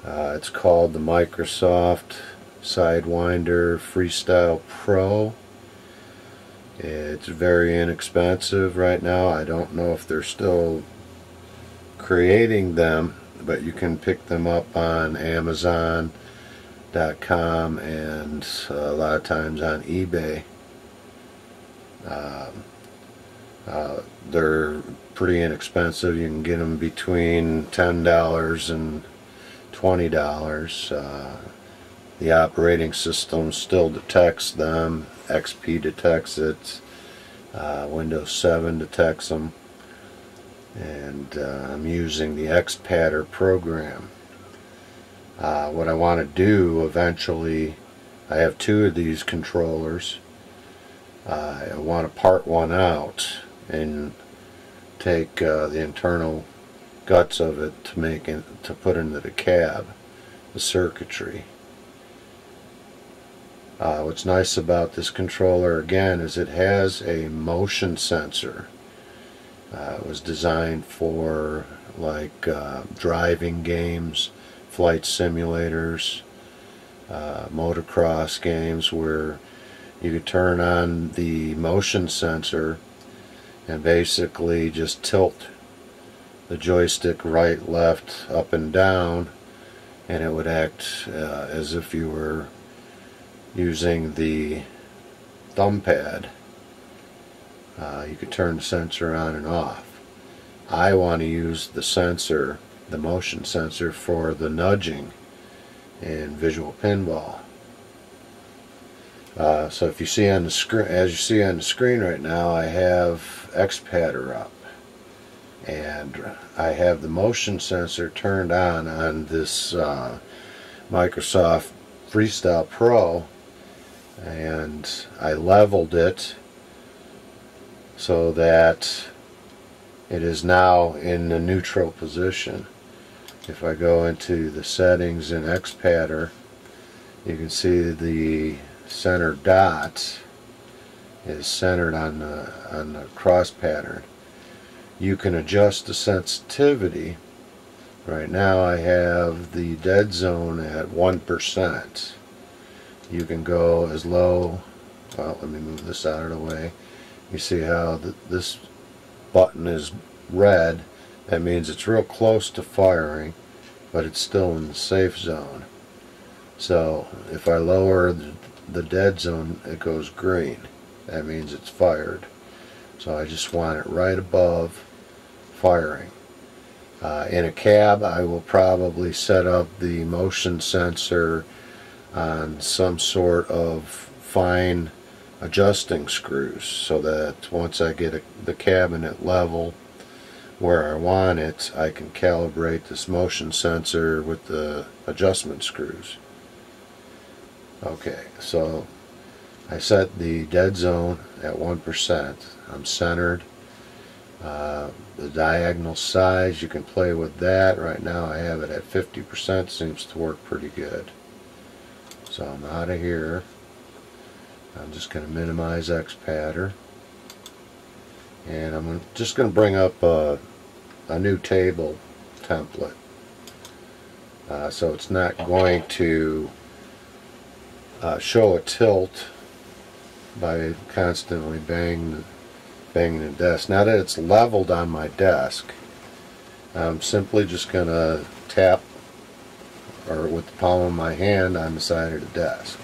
It's called the Microsoft Sidewinder Freestyle Pro. It's very inexpensive right now. I don't know if they're still creating them, but you can pick them up on Amazon.com and a lot of times on eBay. They're pretty inexpensive. You can get them between $10 and $20. The operating system still detects them. XP detects it. Windows 7 detects them. And I'm using the XPatter program. What I want to do eventually, I have two of these controllers. I want to part one out and take the internal guts of it to make it, to put into the cab, the circuitry. What's nice about this controller again is it has a motion sensor. It was designed for like driving games, flight simulators, motocross games where you could turn on the motion sensor and basically just tilt the joystick right, left, up and down, and it would act as if you were using the thumb pad. You could turn the sensor on and off. I want to use the sensor, the motion sensor, for the nudging in visual pinball. So if you see on the screen, as you see on the screen right now, I have XPatter up, and I have the motion sensor turned on this Microsoft Freestyle Pro, and I leveled it so that it is now in the neutral position. If I go into the settings in XPatter, you can see the center dot is centered on the cross pattern. You can adjust the sensitivity. Right now I have the dead zone at 1%. You can go as low, well, let me move this out of the way. You see how this button is red. That means it's real close to firing, but it's still in the safe zone. So if I lower the dead zone, it goes green. That means it's fired. So I just want it right above firing. In a cab, I will probably set up the motion sensor on some sort of fine adjusting screws, so that once I get the cabinet level where I want it, I can calibrate this motion sensor with the adjustment screws. Okay, so I set the dead zone at 1%. I'm centered. The diagonal size, you can play with that. Right now I have it at 50%. Seems to work pretty good. So I'm out of here. I'm just going to minimize XPatter, and I'm just going to bring up a new table template, so it's not going to show a tilt by constantly banging the desk. Now that it's leveled on my desk, I'm simply just going to tap, or with the palm of my hand, on the side of the desk.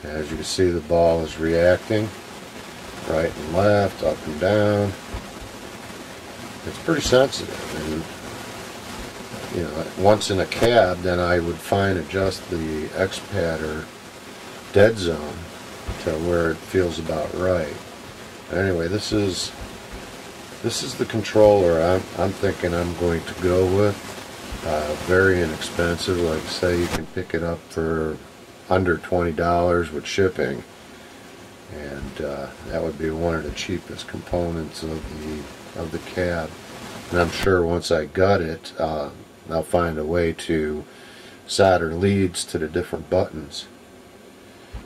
As you can see, the ball is reacting right and left, up and down. It's pretty sensitive, and you know, once in a cab, then I would fine adjust the XPatter dead zone to where it feels about right. Anyway, this is the controller I'm thinking I'm going to go with. Very inexpensive. Like I say, you can pick it up for under $20 with shipping, and that would be one of the cheapest components of the cab. And I'm sure once I gut it, I'll find a way to solder leads to the different buttons.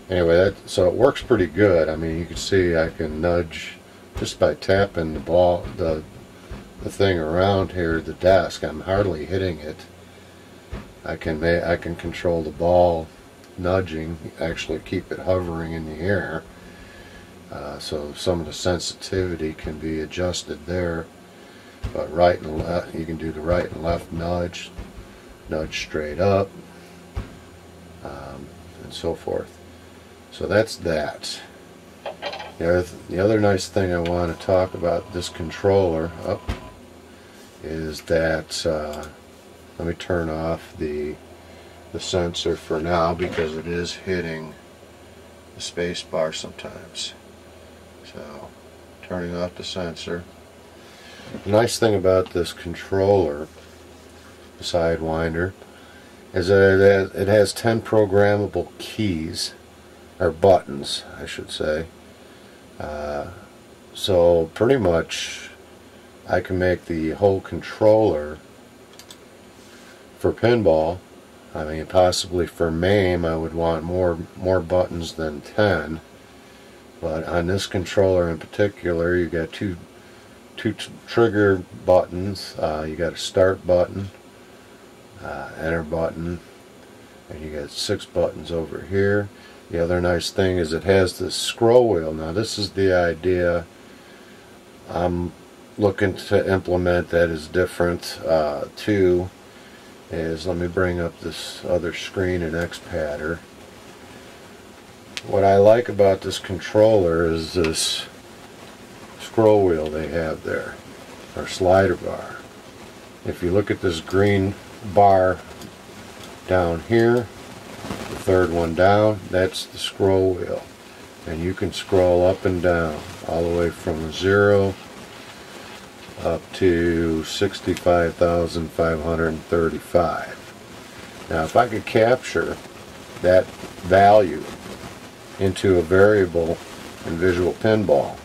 Anyway, so it works pretty good. I mean, you can see I can nudge just by tapping the ball, the thing around here, the desk. I'm hardly hitting it. I can control the ball nudging, actually keep it hovering in the air. So some of the sensitivity can be adjusted there. But right and left, you can do the right and left nudge straight up, and so forth. So that's that. The other nice thing I want to talk about this controller is that let me turn off the sensor for now, because it is hitting the space bar sometimes. So turning off the sensor. The nice thing about this controller, the Sidewinder, is that it has 10 programmable keys, or buttons I should say. So pretty much I can make the whole controller for pinball. I mean, possibly for MAME I would want more buttons than 10, but on this controller in particular you got two trigger buttons. You got a start button, enter button, and you got 6 buttons over here. The other nice thing is it has this scroll wheel. Now this is the idea I'm looking to implement that is different too. Let me bring up this other screen in XPatter. What I like about this controller is this scroll wheel they have there, or slider bar. If you look at this green bar down here, the third one down, that's the scroll wheel, and you can scroll up and down all the way from 0 up to 65,535. Now if I could capture that value into a variable in Visual Pinball,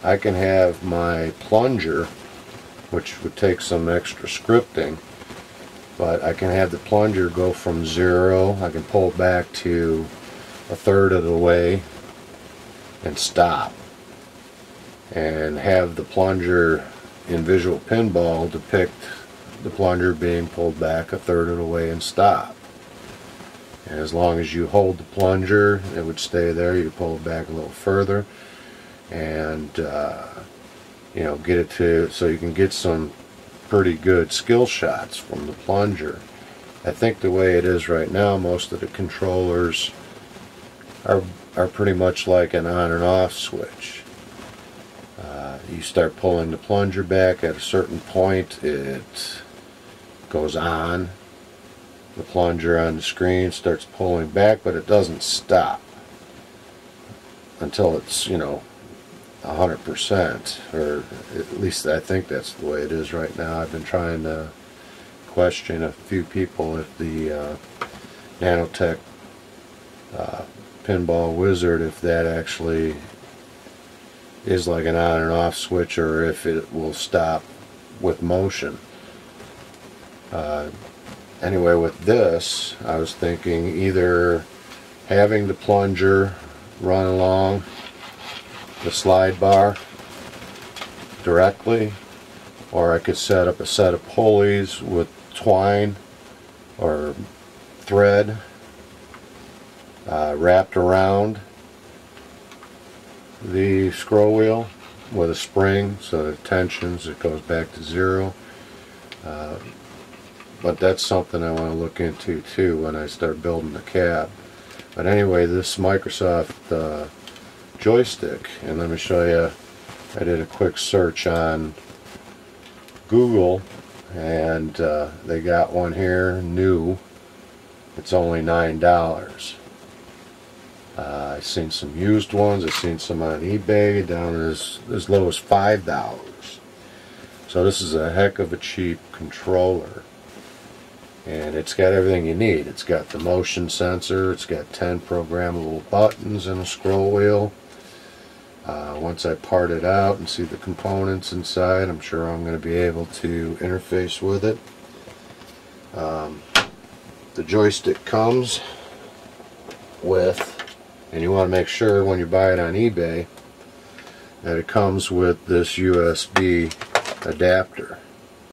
I can have my plunger, which would take some extra scripting, but I can have the plunger go from 0, I can pull back to a third of the way and stop, and have the plunger in Visual Pinball depict the plunger being pulled back a third of the way and stop. And as long as you hold the plunger, it would stay there. You pull it back a little further, and you know, get it to so you can get some pretty good skill shots from the plunger. I think the way it is right now, most of the controllers are pretty much like an on and off switch. You start pulling the plunger back at a certain point, it goes on. The plunger on the screen starts pulling back, but it doesn't stop until it's, you know, 100%, or at least I think that's the way it is right now. I've been trying to question a few people if the Nanotech Pinball Wizard, if that actually is like an on and off switch, or if it will stop with motion. Anyway, with this, I was thinking either having the plunger run along the slide bar directly, or I could set up a set of pulleys with twine or thread wrapped around the scroll wheel with a spring, so that it tensions, it goes back to 0. But that's something I want to look into too when I start building the cab. But anyway, this Microsoft joystick, and let me show you, I did a quick search on Google, and they got one here, new. It's only $9. I've seen some used ones, I've seen some on eBay down as low as $5. So this is a heck of a cheap controller, and it's got everything you need. It's got the motion sensor, it's got 10 programmable buttons and a scroll wheel. Once I part it out and see the components inside, I'm sure I'm going to be able to interface with it. The joystick comes with, and you want to make sure when you buy it on eBay that it comes with this USB adapter.